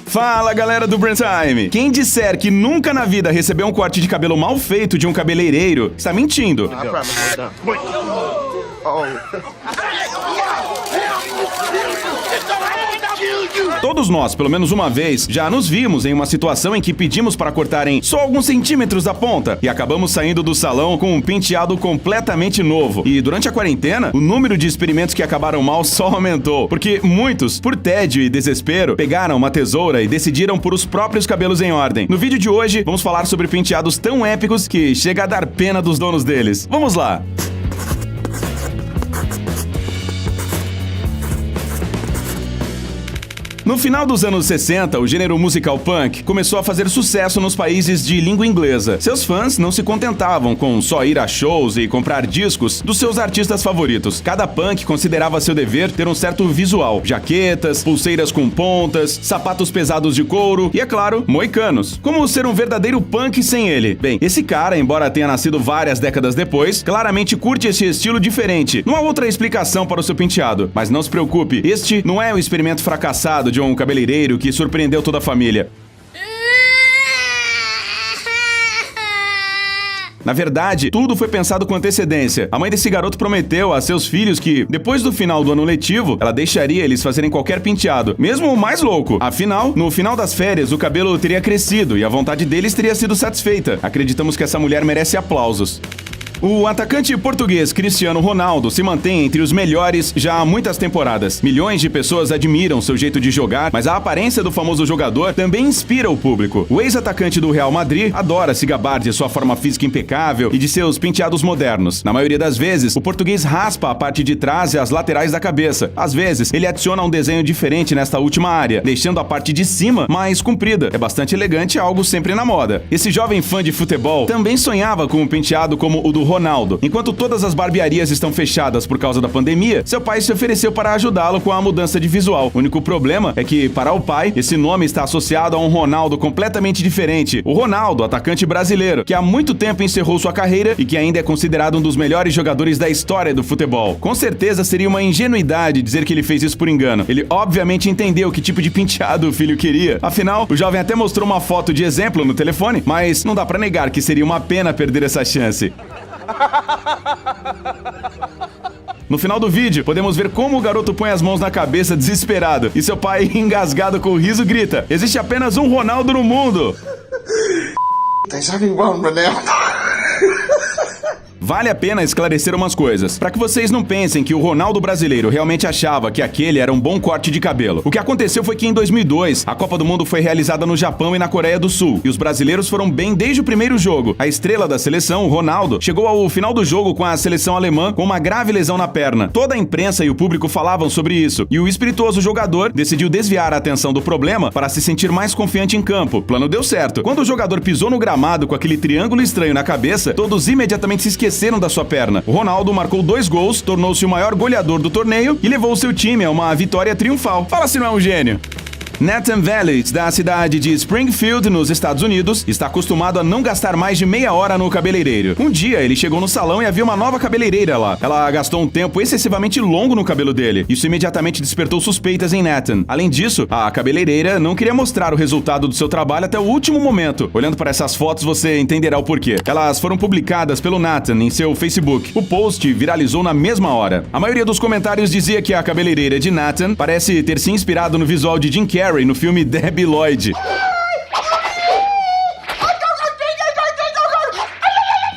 Fala, galera do Brand Time! Quem disser que nunca na vida recebeu um corte de cabelo mal feito de um cabeleireiro, está mentindo. Todos nós, pelo menos uma vez, já nos vimos em uma situação em que pedimos para cortarem só alguns centímetros da ponta e acabamos saindo do salão com um penteado completamente novo. E durante a quarentena, o número de experimentos que acabaram mal só aumentou, porque muitos, por tédio e desespero, pegaram uma tesoura e decidiram pôr os próprios cabelos em ordem. No vídeo de hoje, vamos falar sobre penteados tão épicos que chega a dar pena dos donos deles. Vamos lá! No final dos anos 60, o gênero musical punk começou a fazer sucesso nos países de língua inglesa. Seus fãs não se contentavam com só ir a shows e comprar discos dos seus artistas favoritos. Cada punk considerava seu dever ter um certo visual: jaquetas, pulseiras com pontas, sapatos pesados de couro e, é claro, moicanos. Como ser um verdadeiro punk sem ele? Bem, esse cara, embora tenha nascido várias décadas depois, claramente curte esse estilo diferente. Não há outra explicação para o seu penteado. Mas não se preocupe, este não é um experimento fracassado de um cabeleireiro que surpreendeu toda a família. Na verdade, tudo foi pensado com antecedência. A mãe desse garoto prometeu a seus filhos que, depois do final do ano letivo, ela deixaria eles fazerem qualquer penteado, mesmo o mais louco. Afinal, no final das férias, o cabelo teria crescido e a vontade deles teria sido satisfeita. Acreditamos que essa mulher merece aplausos. O atacante português Cristiano Ronaldo se mantém entre os melhores já há muitas temporadas. Milhões de pessoas admiram seu jeito de jogar, mas a aparência do famoso jogador também inspira o público. O ex-atacante do Real Madrid adora se gabar de sua forma física impecável e de seus penteados modernos. Na maioria das vezes, o português raspa a parte de trás e as laterais da cabeça. Às vezes, ele adiciona um desenho diferente nesta última área, deixando a parte de cima mais comprida. É bastante elegante, algo sempre na moda. Esse jovem fã de futebol também sonhava com um penteado como o do Ronaldo. Enquanto todas as barbearias estão fechadas por causa da pandemia, seu pai se ofereceu para ajudá-lo com a mudança de visual. O único problema é que, para o pai, esse nome está associado a um Ronaldo completamente diferente. O Ronaldo, atacante brasileiro, que há muito tempo encerrou sua carreira e que ainda é considerado um dos melhores jogadores da história do futebol. Com certeza seria uma ingenuidade dizer que ele fez isso por engano. Ele obviamente entendeu que tipo de penteado o filho queria. Afinal, o jovem até mostrou uma foto de exemplo no telefone, mas não dá para negar que seria uma pena perder essa chance. No final do vídeo, podemos ver como o garoto põe as mãos na cabeça desesperado e seu pai, engasgado com o riso, grita: "Existe apenas um Ronaldo no mundo!" There's only one Ronaldo. Vale a pena esclarecer umas coisas, para que vocês não pensem que o Ronaldo brasileiro realmente achava que aquele era um bom corte de cabelo. O que aconteceu foi que em 2002, a Copa do Mundo foi realizada no Japão e na Coreia do Sul, e os brasileiros foram bem desde o primeiro jogo. A estrela da seleção, o Ronaldo, chegou ao final do jogo com a seleção alemã com uma grave lesão na perna. Toda a imprensa e o público falavam sobre isso, e o espirituoso jogador decidiu desviar a atenção do problema para se sentir mais confiante em campo. O plano deu certo. Quando o jogador pisou no gramado com aquele triângulo estranho na cabeça, todos imediatamente se esqueceram da sua perna. O Ronaldo marcou 2 gols, tornou-se o maior goleador do torneio e levou seu time a uma vitória triunfal. Fala se não é um gênio! Nathan Vallet, da cidade de Springfield, nos Estados Unidos, está acostumado a não gastar mais de meia hora no cabeleireiro. Um dia, ele chegou no salão e havia uma nova cabeleireira lá. Ela gastou um tempo excessivamente longo no cabelo dele. Isso imediatamente despertou suspeitas em Nathan. Além disso, a cabeleireira não queria mostrar o resultado do seu trabalho até o último momento. Olhando para essas fotos, você entenderá o porquê. Elas foram publicadas pelo Nathan em seu Facebook. O post viralizou na mesma hora. A maioria dos comentários dizia que a cabeleireira de Nathan parece ter se inspirado no visual de Jim Carrey no filme Debbie Lloyd.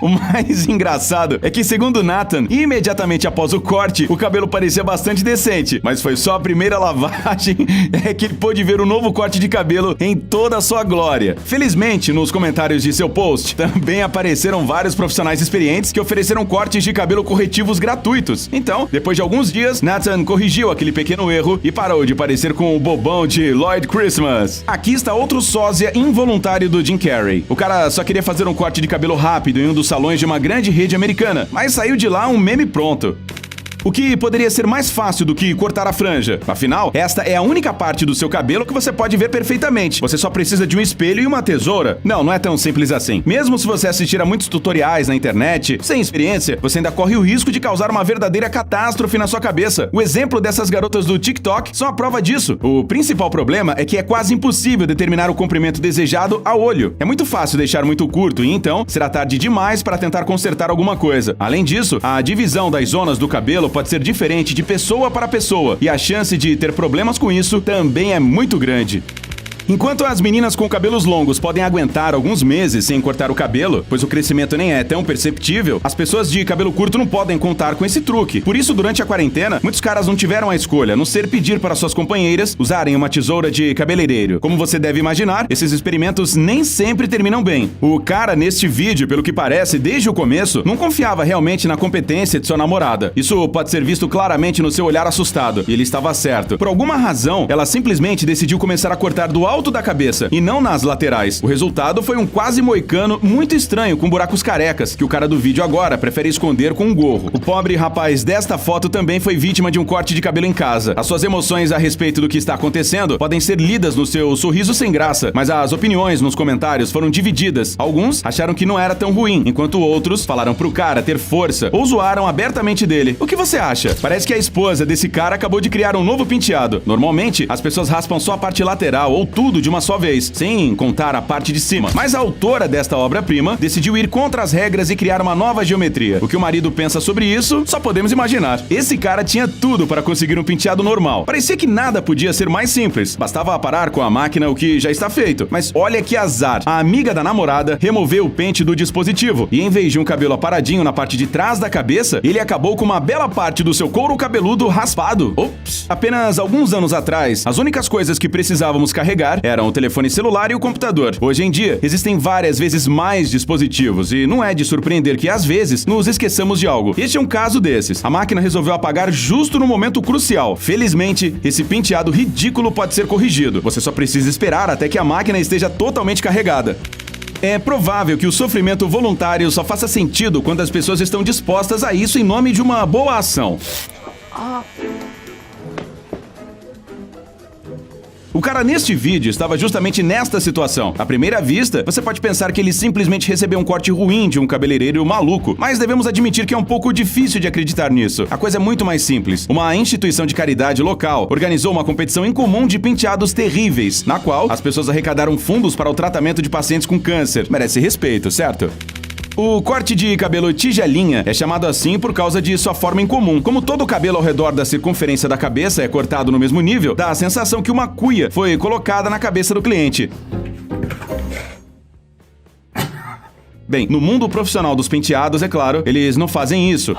O mais engraçado é que, segundo Nathan, imediatamente após o corte, o cabelo parecia bastante decente, mas foi só a primeira lavagem que ele pôde ver o novo corte de cabelo em toda a sua glória. Felizmente, nos comentários de seu post, também apareceram vários profissionais experientes que ofereceram cortes de cabelo corretivos gratuitos. Então, depois de alguns dias, Nathan corrigiu aquele pequeno erro e parou de parecer com o bobão de Lloyd Christmas. Aqui está outro sósia involuntário do Jim Carrey. O cara só queria fazer um corte de cabelo rápido em um dos salões de uma grande rede americana, mas saiu de lá um meme pronto. O que poderia ser mais fácil do que cortar a franja. Afinal, esta é a única parte do seu cabelo que você pode ver perfeitamente. Você só precisa de um espelho e uma tesoura. Não é tão simples assim. Mesmo se você assistir a muitos tutoriais na internet, sem experiência, você ainda corre o risco de causar uma verdadeira catástrofe na sua cabeça. O exemplo dessas garotas do TikTok são a prova disso. O principal problema é que é quase impossível determinar o comprimento desejado a olho. É muito fácil deixar muito curto e então será tarde demais para tentar consertar alguma coisa. Além disso, a divisão das zonas do cabelo pode ser diferente de pessoa para pessoa e a chance de ter problemas com isso também é muito grande. Enquanto as meninas com cabelos longos podem aguentar alguns meses sem cortar o cabelo, pois o crescimento nem é tão perceptível, as pessoas de cabelo curto não podem contar com esse truque. Por isso, durante a quarentena, muitos caras não tiveram a escolha, a não ser pedir para suas companheiras usarem uma tesoura de cabeleireiro. Como você deve imaginar, esses experimentos nem sempre terminam bem. O cara neste vídeo, pelo que parece, desde o começo, não confiava realmente na competência de sua namorada. Isso pode ser visto claramente no seu olhar assustado, e ele estava certo. Por alguma razão, ela simplesmente decidiu começar a cortar do alto da cabeça e não nas laterais. O resultado foi um quase moicano muito estranho com buracos carecas, que o cara do vídeo agora prefere esconder com um gorro. O pobre rapaz desta foto também foi vítima de um corte de cabelo em casa. As suas emoções a respeito do que está acontecendo podem ser lidas no seu sorriso sem graça, mas as opiniões nos comentários foram divididas. Alguns acharam que não era tão ruim, enquanto outros falaram pro cara ter força ou zoaram abertamente dele. O que você acha? Parece que a esposa desse cara acabou de criar um novo penteado. Normalmente, as pessoas raspam só a parte lateral ou tudo de uma só vez, sem contar a parte de cima. Mas a autora desta obra-prima decidiu ir contra as regras e criar uma nova geometria. O que o marido pensa sobre isso, só podemos imaginar. Esse cara tinha tudo para conseguir um penteado normal. Parecia que nada podia ser mais simples. Bastava parar com a máquina o que já está feito. Mas olha que azar. A amiga da namorada removeu o pente do dispositivo e em vez de um cabelo aparadinho na parte de trás da cabeça, ele acabou com uma bela parte do seu couro cabeludo raspado. Ops! Apenas alguns anos atrás, as únicas coisas que precisávamos carregar eram o telefone celular e o computador. Hoje em dia, existem várias vezes mais dispositivos e não é de surpreender que, às vezes, nos esqueçamos de algo. Este é um caso desses. A máquina resolveu apagar justo no momento crucial. Felizmente, esse penteado ridículo pode ser corrigido. Você só precisa esperar até que a máquina esteja totalmente carregada. É provável que o sofrimento voluntário só faça sentido quando as pessoas estão dispostas a isso em nome de uma boa ação. O cara neste vídeo estava justamente nesta situação. À primeira vista, você pode pensar que ele simplesmente recebeu um corte ruim de um cabeleireiro maluco, mas devemos admitir que é um pouco difícil de acreditar nisso. A coisa é muito mais simples. Uma instituição de caridade local organizou uma competição incomum de penteados terríveis, na qual as pessoas arrecadaram fundos para o tratamento de pacientes com câncer. Merece respeito, certo? O corte de cabelo tigelinha é chamado assim por causa de sua forma incomum. Como todo o cabelo ao redor da circunferência da cabeça é cortado no mesmo nível, dá a sensação que uma cuia foi colocada na cabeça do cliente. Bem, no mundo profissional dos penteados, é claro, eles não fazem isso.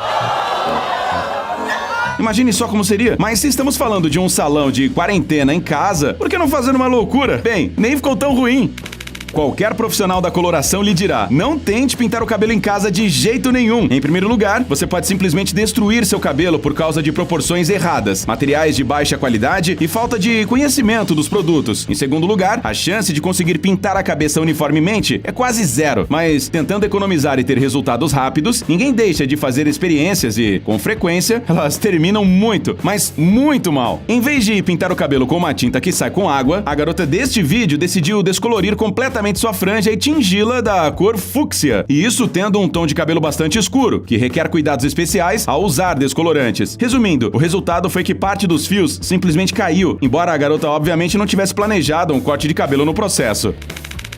Imagine só como seria. Mas se estamos falando de um salão de quarentena em casa, por que não fazer uma loucura? Bem, nem ficou tão ruim. Qualquer profissional da coloração lhe dirá: não tente pintar o cabelo em casa de jeito nenhum. Em primeiro lugar, você pode simplesmente destruir seu cabelo por causa de proporções erradas, materiais de baixa qualidade e falta de conhecimento dos produtos. Em segundo lugar, a chance de conseguir pintar a cabeça uniformemente é quase zero. Mas, tentando economizar e ter resultados rápidos, ninguém deixa de fazer experiências e, com frequência, elas terminam muito, mas muito mal. Em vez de pintar o cabelo com uma tinta que sai com água, a garota deste vídeo decidiu descolorir completamente sua franja e tingi-la da cor fúcsia, e isso tendo um tom de cabelo bastante escuro, que requer cuidados especiais ao usar descolorantes. Resumindo, o resultado foi que parte dos fios simplesmente caiu, embora a garota obviamente não tivesse planejado um corte de cabelo no processo.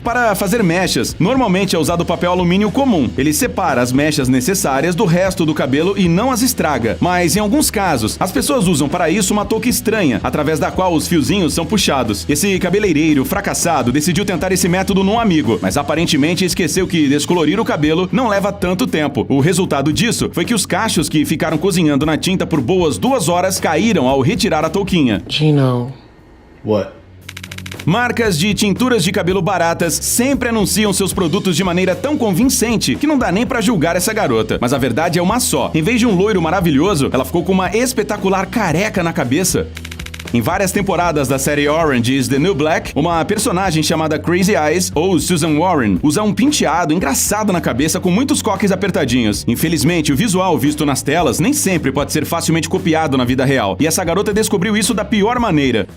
Para fazer mechas, normalmente é usado papel alumínio comum. Ele separa as mechas necessárias do resto do cabelo e não as estraga. Mas, em alguns casos, as pessoas usam para isso uma touca estranha, através da qual os fiozinhos são puxados. Esse cabeleireiro fracassado decidiu tentar esse método num amigo, mas aparentemente esqueceu que descolorir o cabelo não leva tanto tempo. O resultado disso foi que os cachos que ficaram cozinhando na tinta por boas 2 horas caíram ao retirar a touquinha. Gino. What? Marcas de tinturas de cabelo baratas sempre anunciam seus produtos de maneira tão convincente que não dá nem pra julgar essa garota. Mas a verdade é uma só. Em vez de um loiro maravilhoso, ela ficou com uma espetacular careca na cabeça. Em várias temporadas da série Orange is the New Black, uma personagem chamada Crazy Eyes, ou Susan Warren, usa um penteado engraçado na cabeça com muitos coques apertadinhos. Infelizmente, o visual visto nas telas nem sempre pode ser facilmente copiado na vida real, e essa garota descobriu isso da pior maneira.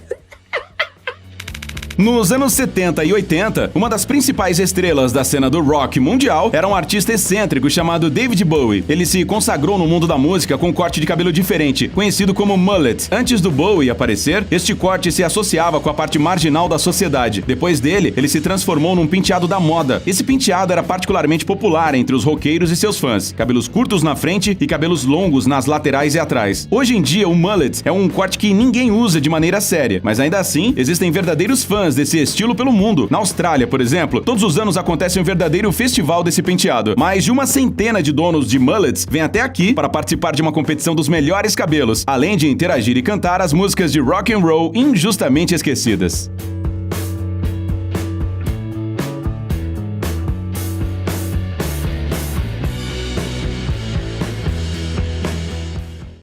Nos anos 70 e 80, uma das principais estrelas da cena do rock mundial era um artista excêntrico chamado David Bowie. Ele se consagrou no mundo da música com um corte de cabelo diferente, conhecido como mullet. Antes do Bowie aparecer, este corte se associava com a parte marginal da sociedade. Depois dele, ele se transformou num penteado da moda. Esse penteado era particularmente popular entre os roqueiros e seus fãs. Cabelos curtos na frente e cabelos longos nas laterais e atrás. Hoje em dia, o mullet é um corte que ninguém usa de maneira séria, mas ainda assim, existem verdadeiros fãs desse estilo pelo mundo. Na Austrália, por exemplo, todos os anos acontece um verdadeiro festival desse penteado. Mais de uma centena de donos de mullets vêm até aqui para participar de uma competição dos melhores cabelos, além de interagir e cantar as músicas de rock and roll injustamente esquecidas.